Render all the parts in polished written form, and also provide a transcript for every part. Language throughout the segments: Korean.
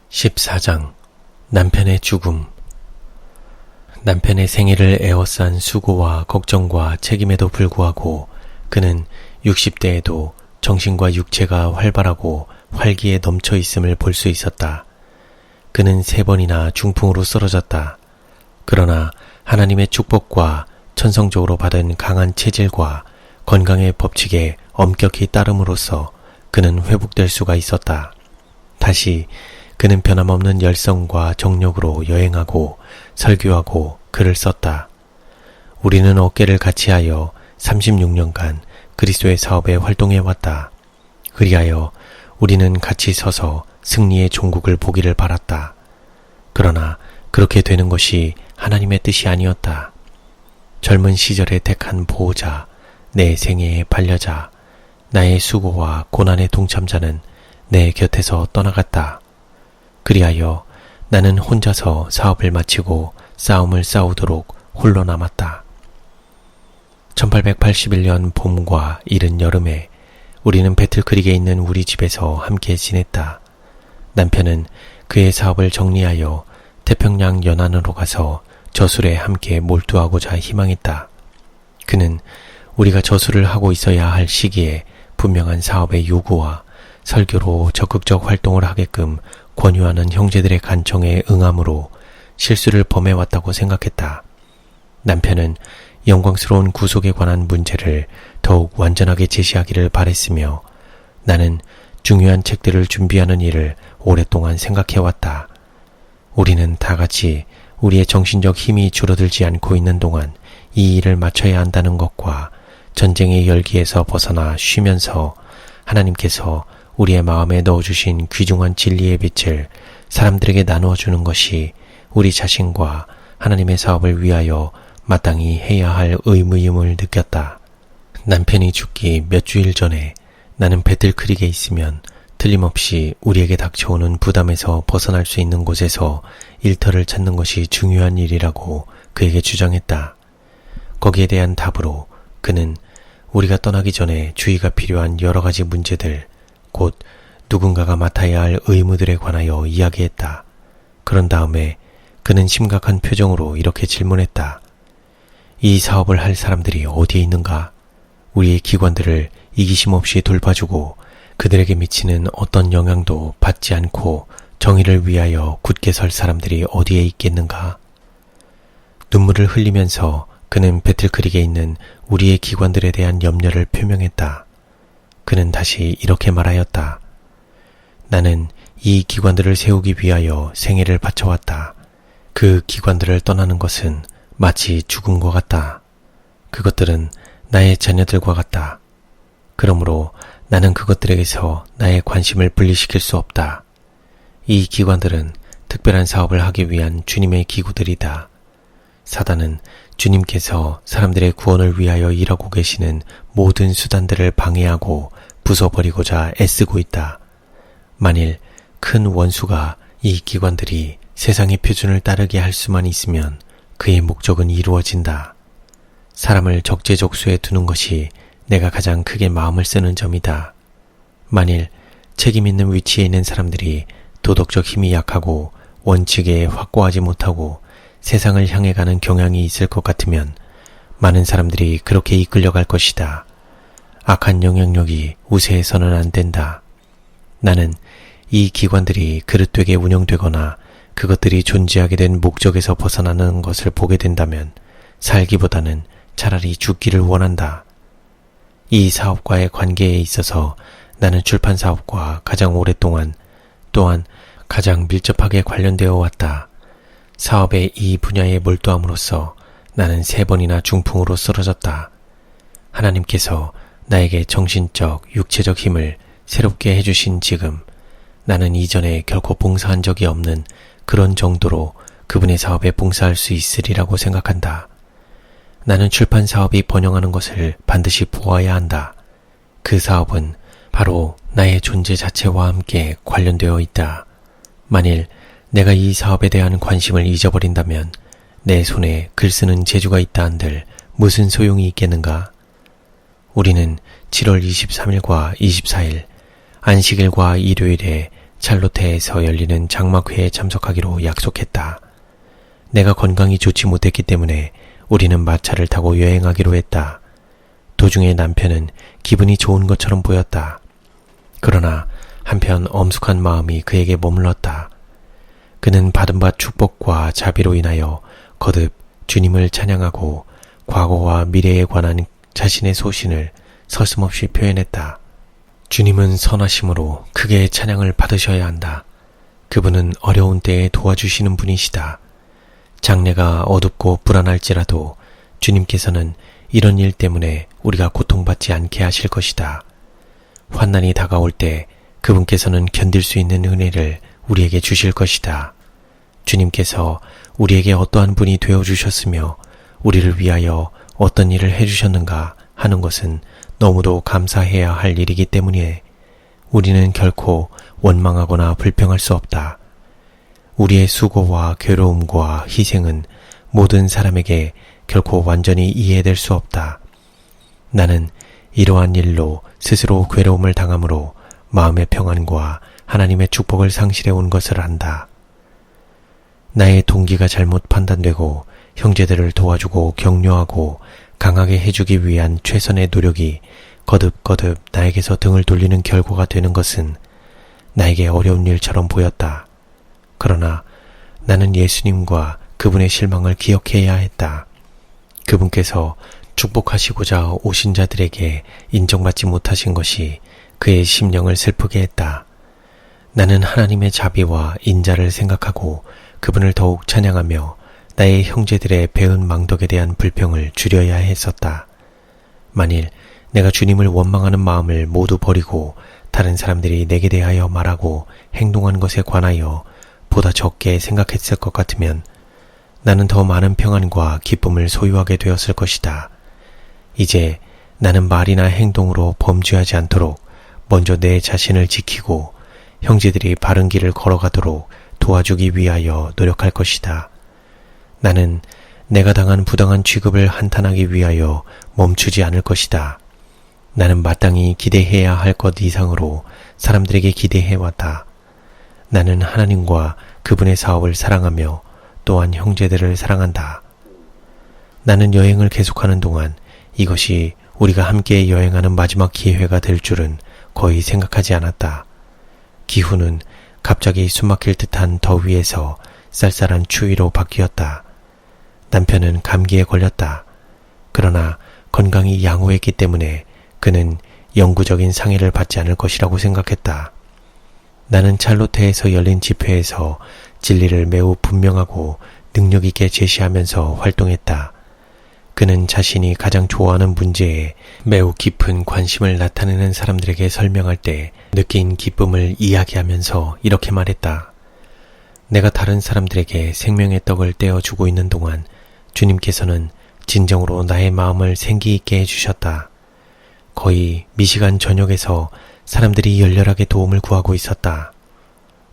14장 남편의 죽음. 남편의 생애를 에워싼 수고와 걱정과 책임에도 불구하고 그는 60대에도 정신과 육체가 활발하고 활기에 넘쳐 있음을 볼 수 있었다. 그는 3번이나 중풍으로 쓰러졌다. 그러나 하나님의 축복과 천성적으로 받은 강한 체질과 건강의 법칙에 엄격히 따름으로써 그는 회복될 수가 있었다. 다시 그는 변함없는 열성과 정력으로 여행하고 설교하고 글을 썼다. 우리는 어깨를 같이하여 36년간 그리스도의 사업에 활동해왔다. 그리하여 우리는 같이 서서 승리의 종국을 보기를 바랐다. 그러나 그렇게 되는 것이 하나님의 뜻이 아니었다. 젊은 시절에 택한 보호자, 내 생애의 반려자, 나의 수고와 고난의 동참자는 내 곁에서 떠나갔다. 그리하여 나는 혼자서 사업을 마치고 싸움을 싸우도록 홀로 남았다. 1881년 봄과 이른 여름에 우리는 배틀크릭에 있는 우리 집에서 함께 지냈다. 남편은 그의 사업을 정리하여 태평양 연안으로 가서 저술에 함께 몰두하고자 희망했다. 그는 우리가 저술을 하고 있어야 할 시기에 분명한 사업의 요구와 설교로 적극적 활동을 하게끔 권유하는 형제들의 간청에 응함으로 실수를 범해왔다고 생각했다. 남편은 영광스러운 구속에 관한 문제를 더욱 완전하게 제시하기를 바랬으며 나는 중요한 책들을 준비하는 일을 오랫동안 생각해왔다. 우리는 다 같이 우리의 정신적 힘이 줄어들지 않고 있는 동안 이 일을 마쳐야 한다는 것과 전쟁의 열기에서 벗어나 쉬면서 하나님께서 우리의 마음에 넣어주신 귀중한 진리의 빛을 사람들에게 나누어주는 것이 우리 자신과 하나님의 사업을 위하여 마땅히 해야 할 의무임을 느꼈다. 남편이 죽기 몇 주일 전에 나는 배틀크릭에 있으면 틀림없이 우리에게 닥쳐오는 부담에서 벗어날 수 있는 곳에서 일터를 찾는 것이 중요한 일이라고 그에게 주장했다. 거기에 대한 답으로 그는 우리가 떠나기 전에 주의가 필요한 여러 가지 문제들, 곧 누군가가 맡아야 할 의무들에 관하여 이야기했다. 그런 다음에 그는 심각한 표정으로 이렇게 질문했다. 이 사업을 할 사람들이 어디에 있는가? 우리의 기관들을 이기심 없이 돌봐주고 그들에게 미치는 어떤 영향도 받지 않고 정의를 위하여 굳게 설 사람들이 어디에 있겠는가? 눈물을 흘리면서 그는 배틀크릭에 있는 우리의 기관들에 대한 염려를 표명했다. 그는 다시 이렇게 말하였다. 나는 이 기관들을 세우기 위하여 생애를 바쳐왔다. 그 기관들을 떠나는 것은 마치 죽음과 같다. 그것들은 나의 자녀들과 같다. 그러므로 나는 그것들에게서 나의 관심을 분리시킬 수 없다. 이 기관들은 특별한 사업을 하기 위한 주님의 기구들이다. 사단은 주님께서 사람들의 구원을 위하여 일하고 계시는 모든 수단들을 방해하고 부숴버리고자 애쓰고 있다. 만일 큰 원수가 이 기관들이 세상의 표준을 따르게 할 수만 있으면 그의 목적은 이루어진다. 사람을 적재적소에 두는 것이 내가 가장 크게 마음을 쓰는 점이다. 만일 책임 있는 위치에 있는 사람들이 도덕적 힘이 약하고 원칙에 확고하지 못하고 세상을 향해 가는 경향이 있을 것 같으면 많은 사람들이 그렇게 이끌려갈 것이다. 악한 영향력이 우세해서는 안 된다. 나는 이 기관들이 그릇되게 운영되거나 그것들이 존재하게 된 목적에서 벗어나는 것을 보게 된다면 살기보다는 차라리 죽기를 원한다. 이 사업과의 관계에 있어서 나는 출판 사업과 가장 오랫동안 또한 가장 밀접하게 관련되어 왔다. 사업의 이 분야에 몰두함으로써 나는 3번이나 중풍으로 쓰러졌다. 하나님께서 나에게 정신적, 육체적 힘을 새롭게 해주신 지금 나는 이전에 결코 봉사한 적이 없는 그런 정도로 그분의 사업에 봉사할 수 있으리라고 생각한다. 나는 출판 사업이 번영하는 것을 반드시 보아야 한다. 그 사업은 바로 나의 존재 자체와 함께 관련되어 있다. 만일 내가 이 사업에 대한 관심을 잊어버린다면 내 손에 글 쓰는 재주가 있다 한들 무슨 소용이 있겠는가? 우리는 7월 23일과 24일 안식일과 일요일에 찰로테에서 열리는 장막회에 참석하기로 약속했다. 내가 건강이 좋지 못했기 때문에 우리는 마차를 타고 여행하기로 했다. 도중에 남편은 기분이 좋은 것처럼 보였다. 그러나 한편 엄숙한 마음이 그에게 머물렀다. 그는 받은 바 축복과 자비로 인하여 거듭 주님을 찬양하고 과거와 미래에 관한 자신의 소신을 서슴없이 표현했다. 주님은 선하심으로 크게 찬양을 받으셔야 한다. 그분은 어려운 때에 도와주시는 분이시다. 장래가 어둡고 불안할지라도 주님께서는 이런 일 때문에 우리가 고통받지 않게 하실 것이다. 환난이 다가올 때 그분께서는 견딜 수 있는 은혜를 우리에게 주실 것이다. 주님께서 우리에게 어떠한 분이 되어주셨으며 우리를 위하여 어떤 일을 해주셨는가 하는 것은 너무도 감사해야 할 일이기 때문에 우리는 결코 원망하거나 불평할 수 없다. 우리의 수고와 괴로움과 희생은 모든 사람에게 결코 완전히 이해될 수 없다. 나는 이러한 일로 스스로 괴로움을 당함으로 마음의 평안과 하나님의 축복을 상실해 온 것을 안다. 나의 동기가 잘못 판단되고 형제들을 도와주고 격려하고 강하게 해주기 위한 최선의 노력이 거듭거듭 나에게서 등을 돌리는 결과가 되는 것은 나에게 어려운 일처럼 보였다. 그러나 나는 예수님과 그분의 실망을 기억해야 했다. 그분께서 축복하시고자 오신 자들에게 인정받지 못하신 것이 그의 심령을 슬프게 했다. 나는 하나님의 자비와 인자를 생각하고 그분을 더욱 찬양하며 나의 형제들의 배은 망덕에 대한 불평을 줄여야 했었다. 만일 내가 주님을 원망하는 마음을 모두 버리고 다른 사람들이 내게 대하여 말하고 행동한 것에 관하여 보다 적게 생각했을 것 같으면 나는 더 많은 평안과 기쁨을 소유하게 되었을 것이다. 이제 나는 말이나 행동으로 범죄하지 않도록 먼저 내 자신을 지키고 형제들이 바른 길을 걸어가도록 도와주기 위하여 노력할 것이다. 나는 내가 당한 부당한 취급을 한탄하기 위하여 멈추지 않을 것이다. 나는 마땅히 기대해야 할 것 이상으로 사람들에게 기대해왔다. 나는 하나님과 그분의 사업을 사랑하며 또한 형제들을 사랑한다. 나는 여행을 계속하는 동안 이것이 우리가 함께 여행하는 마지막 기회가 될 줄은 거의 생각하지 않았다. 기후는 갑자기 숨막힐 듯한 더위에서 쌀쌀한 추위로 바뀌었다. 남편은 감기에 걸렸다. 그러나 건강이 양호했기 때문에 그는 영구적인 상해를 받지 않을 것이라고 생각했다. 나는 찰로테에서 열린 집회에서 진리를 매우 분명하고 능력있게 제시하면서 활동했다. 그는 자신이 가장 좋아하는 문제에 매우 깊은 관심을 나타내는 사람들에게 설명할 때 느낀 기쁨을 이야기하면서 이렇게 말했다. 내가 다른 사람들에게 생명의 떡을 떼어주고 있는 동안 주님께서는 진정으로 나의 마음을 생기있게 해주셨다. 거의 미시간 전역에서 사람들이 열렬하게 도움을 구하고 있었다.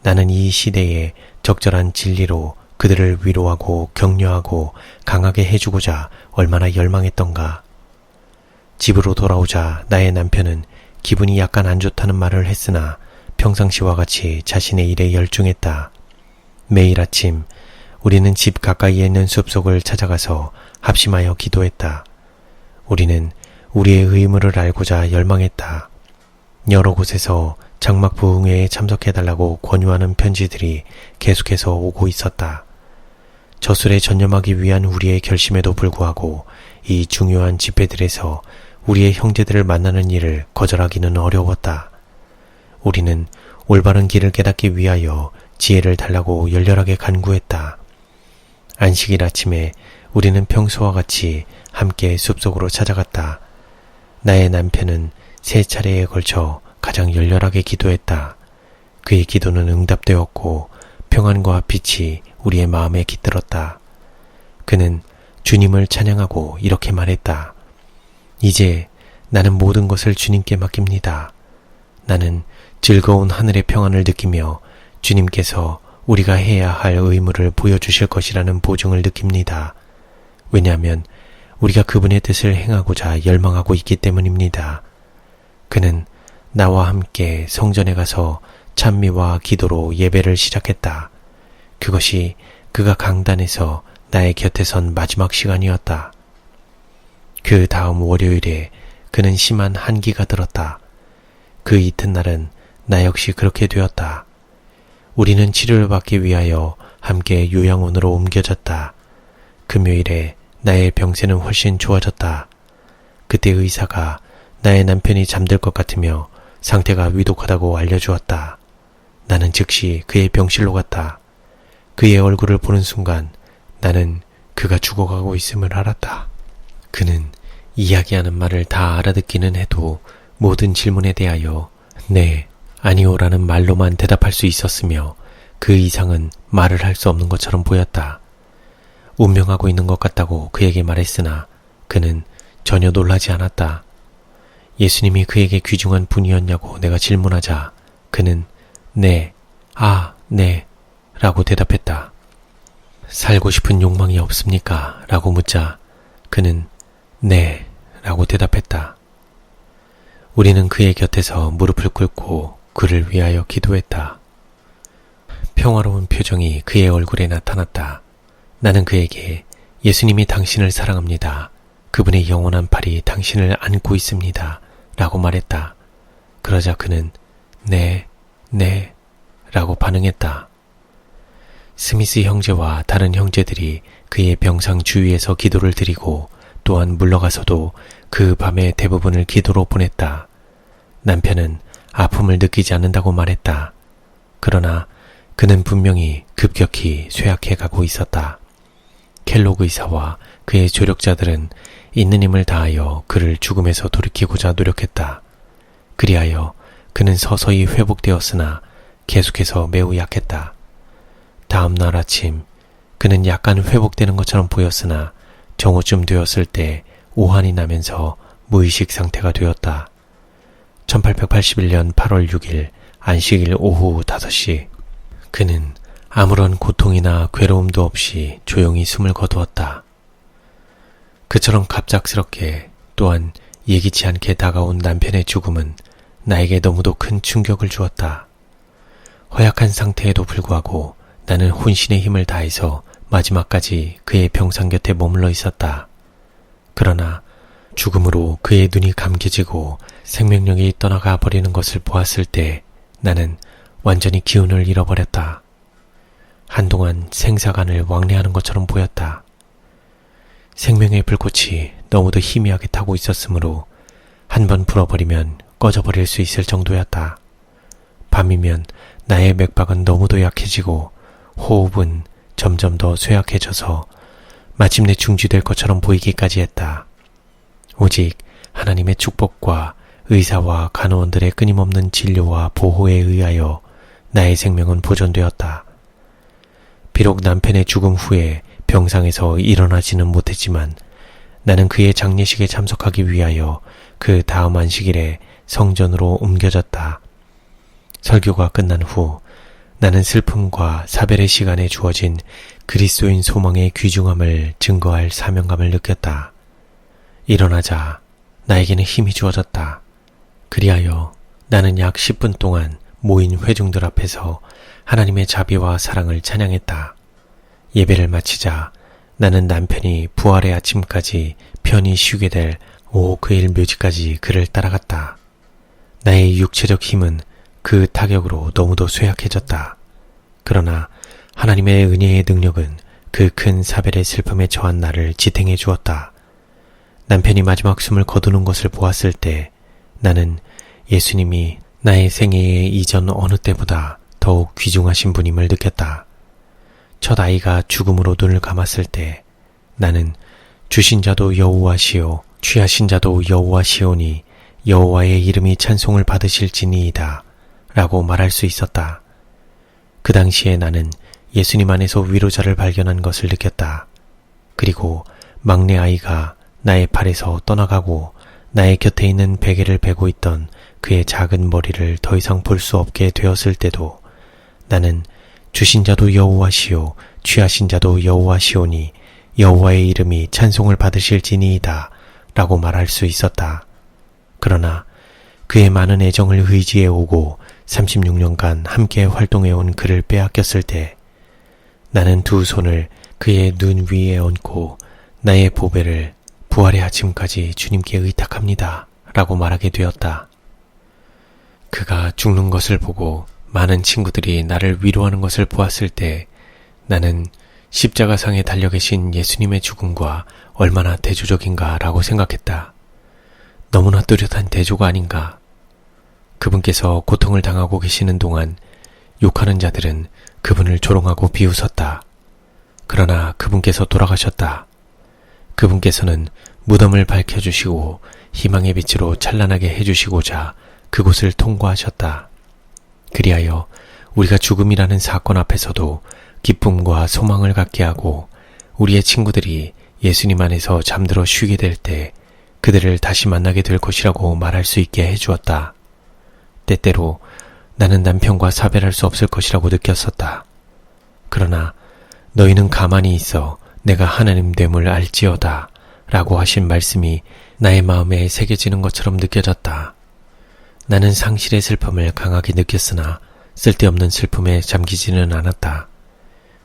나는 이 시대에 적절한 진리로 그들을 위로하고 격려하고 강하게 해주고자 얼마나 열망했던가. 집으로 돌아오자 나의 남편은 기분이 약간 안 좋다는 말을 했으나 평상시와 같이 자신의 일에 열중했다. 매일 아침 우리는 집 가까이에 있는 숲속을 찾아가서 합심하여 기도했다. 우리는 우리의 의무를 알고자 열망했다. 여러 곳에서 장막 부흥회에 참석해달라고 권유하는 편지들이 계속해서 오고 있었다. 저술에 전념하기 위한 우리의 결심에도 불구하고 이 중요한 집회들에서 우리의 형제들을 만나는 일을 거절하기는 어려웠다. 우리는 올바른 길을 깨닫기 위하여 지혜를 달라고 열렬하게 간구했다. 안식일 아침에 우리는 평소와 같이 함께 숲속으로 찾아갔다. 나의 남편은 3차례에 걸쳐 가장 열렬하게 기도했다. 그의 기도는 응답되었고 평안과 빛이 우리의 마음에 깃들었다. 그는 주님을 찬양하고 이렇게 말했다. 이제 나는 모든 것을 주님께 맡깁니다. 나는 즐거운 하늘의 평안을 느끼며 주님께서 우리가 해야 할 의무를 보여주실 것이라는 보증을 느낍니다. 왜냐하면 우리가 그분의 뜻을 행하고자 열망하고 있기 때문입니다. 그는 나와 함께 성전에 가서 찬미와 기도로 예배를 시작했다. 그것이 그가 강단에서 나의 곁에 선 마지막 시간이었다. 그 다음 월요일에 그는 심한 한기가 들었다. 그 이튿날은 나 역시 그렇게 되었다. 우리는 치료를 받기 위하여 함께 요양원으로 옮겨졌다. 금요일에 나의 병세는 훨씬 좋아졌다. 그때 의사가 나의 남편이 잠들 것 같으며 상태가 위독하다고 알려주었다. 나는 즉시 그의 병실로 갔다. 그의 얼굴을 보는 순간 나는 그가 죽어가고 있음을 알았다. 그는 이야기하는 말을 다 알아듣기는 해도 모든 질문에 대하여 네, 아니오라는 말로만 대답할 수 있었으며 그 이상은 말을 할 수 없는 것처럼 보였다. 운명하고 있는 것 같다고 그에게 말했으나 그는 전혀 놀라지 않았다. 예수님이 그에게 귀중한 분이었냐고 내가 질문하자 그는 네, 네 라고 대답했다. 살고 싶은 욕망이 없습니까? 라고 묻자 그는 네 라고 대답했다. 우리는 그의 곁에서 무릎을 꿇고 그를 위하여 기도했다. 평화로운 표정이 그의 얼굴에 나타났다. 나는 그에게 예수님이 당신을 사랑합니다. 그분의 영원한 팔이 당신을 안고 있습니다. 라고 말했다. 그러자 그는 네 라고 반응했다. 스미스 형제와 다른 형제들이 그의 병상 주위에서 기도를 드리고 또한 물러가서도 그 밤의 대부분을 기도로 보냈다. 남편은 아픔을 느끼지 않는다고 말했다. 그러나 그는 분명히 급격히 쇠약해 가고 있었다. 켈로그 의사와 그의 조력자들은 있는 힘을 다하여 그를 죽음에서 돌이키고자 노력했다. 그리하여 그는 서서히 회복되었으나 계속해서 매우 약했다. 다음 날 아침 그는 약간 회복되는 것처럼 보였으나 정오쯤 되었을 때 오한이 나면서 무의식 상태가 되었다. 1881년 8월 6일 안식일 오후 5시 그는 아무런 고통이나 괴로움도 없이 조용히 숨을 거두었다. 그처럼 갑작스럽게 또한 예기치 않게 다가온 남편의 죽음은 나에게 너무도 큰 충격을 주었다. 허약한 상태에도 불구하고 나는 혼신의 힘을 다해서 마지막까지 그의 병상 곁에 머물러 있었다. 그러나 죽음으로 그의 눈이 감겨지고 생명력이 떠나가 버리는 것을 보았을 때 나는 완전히 기운을 잃어버렸다. 한동안 생사간을 왕래하는 것처럼 보였다. 생명의 불꽃이 너무도 희미하게 타고 있었으므로 한번 불어버리면 꺼져버릴 수 있을 정도였다. 밤이면 나의 맥박은 너무도 약해지고 호흡은 점점 더 쇠약해져서 마침내 중지될 것처럼 보이기까지 했다. 오직 하나님의 축복과 의사와 간호원들의 끊임없는 진료와 보호에 의하여 나의 생명은 보존되었다. 비록 남편의 죽음 후에 병상에서 일어나지는 못했지만 나는 그의 장례식에 참석하기 위하여 그 다음 안식일에 성전으로 옮겨졌다. 설교가 끝난 후 나는 슬픔과 사별의 시간에 주어진 그리스도인 소망의 귀중함을 증거할 사명감을 느꼈다. 일어나자 나에게는 힘이 주어졌다. 그리하여 나는 약 10분 동안 모인 회중들 앞에서 하나님의 자비와 사랑을 찬양했다. 예배를 마치자 나는 남편이 부활의 아침까지 편히 쉬게 될 오크힐 묘지까지 그를 따라갔다. 나의 육체적 힘은 그 타격으로 너무도 쇠약해졌다. 그러나 하나님의 은혜의 능력은 그 큰 사별의 슬픔에 처한 나를 지탱해 주었다. 남편이 마지막 숨을 거두는 것을 보았을 때 나는 예수님이 나의 생애의 이전 어느 때보다 더욱 귀중하신 분임을 느꼈다. 첫 아이가 죽음으로 눈을 감았을 때 나는 주신 자도 여호와시오 취하신 자도 여호와시오니 여호와의 이름이 찬송을 받으실지니이다 라고 말할 수 있었다. 그 당시에 나는 예수님 안에서 위로자를 발견한 것을 느꼈다. 그리고 막내 아이가 나의 팔에서 떠나가고 나의 곁에 있는 베개를 베고 있던 그의 작은 머리를 더 이상 볼 수 없게 되었을 때도 나는 주신 자도 여호와시오 취하신 자도 여호와시오니 여호와의 이름이 찬송을 받으실지니이다 라고 말할 수 있었다. 그러나 그의 많은 애정을 의지해 오고 36년간 함께 활동해온 그를 빼앗겼을 때 나는 두 손을 그의 눈 위에 얹고 나의 보배를 부활의 아침까지 주님께 의탁합니다 라고 말하게 되었다. 그가 죽는 것을 보고 많은 친구들이 나를 위로하는 것을 보았을 때 나는 십자가상에 달려 계신 예수님의 죽음과 얼마나 대조적인가 라고 생각했다. 너무나 뚜렷한 대조가 아닌가. 그분께서 고통을 당하고 계시는 동안 욕하는 자들은 그분을 조롱하고 비웃었다. 그러나 그분께서 돌아가셨다. 그분께서는 무덤을 밝혀주시고 희망의 빛으로 찬란하게 해주시고자 그곳을 통과하셨다. 그리하여 우리가 죽음이라는 사건 앞에서도 기쁨과 소망을 갖게 하고 우리의 친구들이 예수님 안에서 잠들어 쉬게 될 때 그들을 다시 만나게 될 것이라고 말할 수 있게 해주었다. 때때로 나는 남편과 사별할 수 없을 것이라고 느꼈었다. 그러나 너희는 가만히 있어 내가 하나님 됨을 알지어다 라고 하신 말씀이 나의 마음에 새겨지는 것처럼 느껴졌다. 나는 상실의 슬픔을 강하게 느꼈으나 쓸데없는 슬픔에 잠기지는 않았다.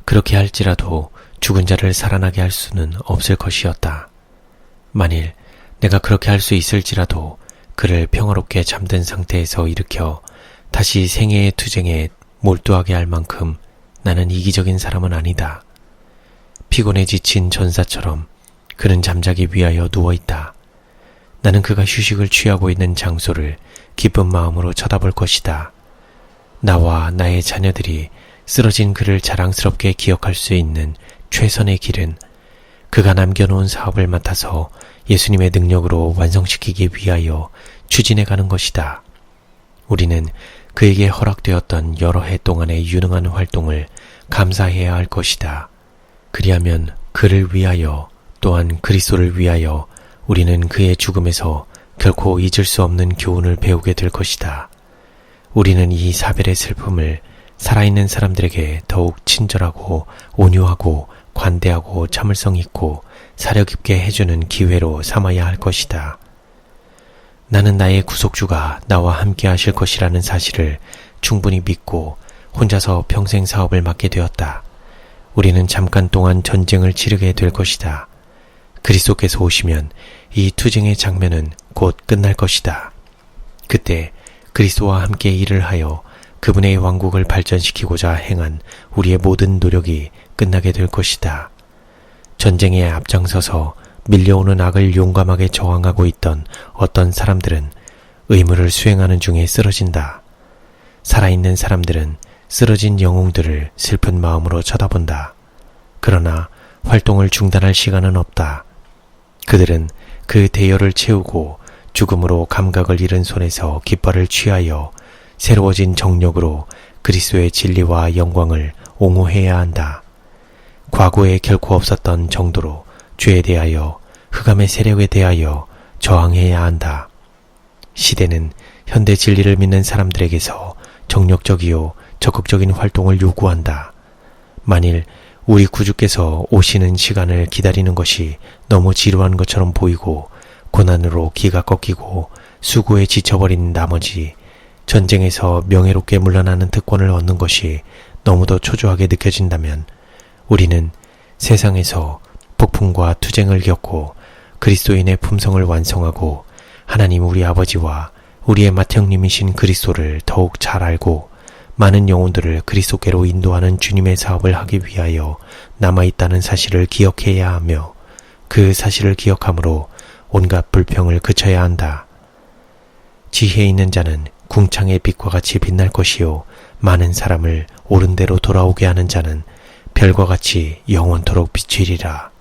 그렇게 할지라도 죽은 자를 살아나게 할 수는 없을 것이었다. 만일 내가 그렇게 할 수 있을지라도 그를 평화롭게 잠든 상태에서 일으켜 다시 생애의 투쟁에 몰두하게 할 만큼 나는 이기적인 사람은 아니다. 피곤해 지친 전사처럼 그는 잠자기 위하여 누워있다. 나는 그가 휴식을 취하고 있는 장소를 기쁜 마음으로 쳐다볼 것이다. 나와 나의 자녀들이 쓰러진 그를 자랑스럽게 기억할 수 있는 최선의 길은 그가 남겨놓은 사업을 맡아서 예수님의 능력으로 완성시키기 위하여 추진해가는 것이다. 우리는 그에게 허락되었던 여러 해 동안의 유능한 활동을 감사해야 할 것이다. 그리하면 그를 위하여 또한 그리스도를 위하여 우리는 그의 죽음에서 결코 잊을 수 없는 교훈을 배우게 될 것이다. 우리는 이 사별의 슬픔을 살아있는 사람들에게 더욱 친절하고 온유하고 관대하고 참을성 있고 사려 깊게 해주는 기회로 삼아야 할 것이다. 나는 나의 구속주가 나와 함께 하실 것이라는 사실을 충분히 믿고 혼자서 평생 사업을 맡게 되었다. 우리는 잠깐 동안 전쟁을 치르게 될 것이다. 그리스도께서 오시면 이 투쟁의 장면은 곧 끝날 것이다. 그때 그리스도와 함께 일을 하여 그분의 왕국을 발전시키고자 행한 우리의 모든 노력이 끝나게 될 것이다. 전쟁에 앞장서서 밀려오는 악을 용감하게 저항하고 있던 어떤 사람들은 의무를 수행하는 중에 쓰러진다. 살아있는 사람들은 쓰러진 영웅들을 슬픈 마음으로 쳐다본다. 그러나 활동을 중단할 시간은 없다. 그들은 그 대열을 채우고 죽음으로 감각을 잃은 손에서 깃발을 취하여 새로워진 정력으로 그리스도의 진리와 영광을 옹호해야 한다. 과거에 결코 없었던 정도로 죄에 대하여 흑암의 세력에 대하여 저항해야 한다. 시대는 현대 진리를 믿는 사람들에게서 정력적이요 적극적인 활동을 요구한다. 만일 우리 구주께서 오시는 시간을 기다리는 것이 너무 지루한 것처럼 보이고 고난으로 기가 꺾이고 수고에 지쳐버린 나머지 전쟁에서 명예롭게 물러나는 특권을 얻는 것이 너무도 초조하게 느껴진다면 우리는 세상에서 폭풍과 투쟁을 겪고 그리스도인의 품성을 완성하고 하나님 우리 아버지와 우리의 맏형님이신 그리스도를 더욱 잘 알고 많은 영혼들을 그리스도께로 인도하는 주님의 사업을 하기 위하여 남아있다는 사실을 기억해야 하며 그 사실을 기억함으로 온갖 불평을 그쳐야 한다. 지혜 있는 자는 궁창의 빛과 같이 빛날 것이요 많은 사람을 옳은 대로 돌아오게 하는 자는 별과 같이 영원토록 비치리라.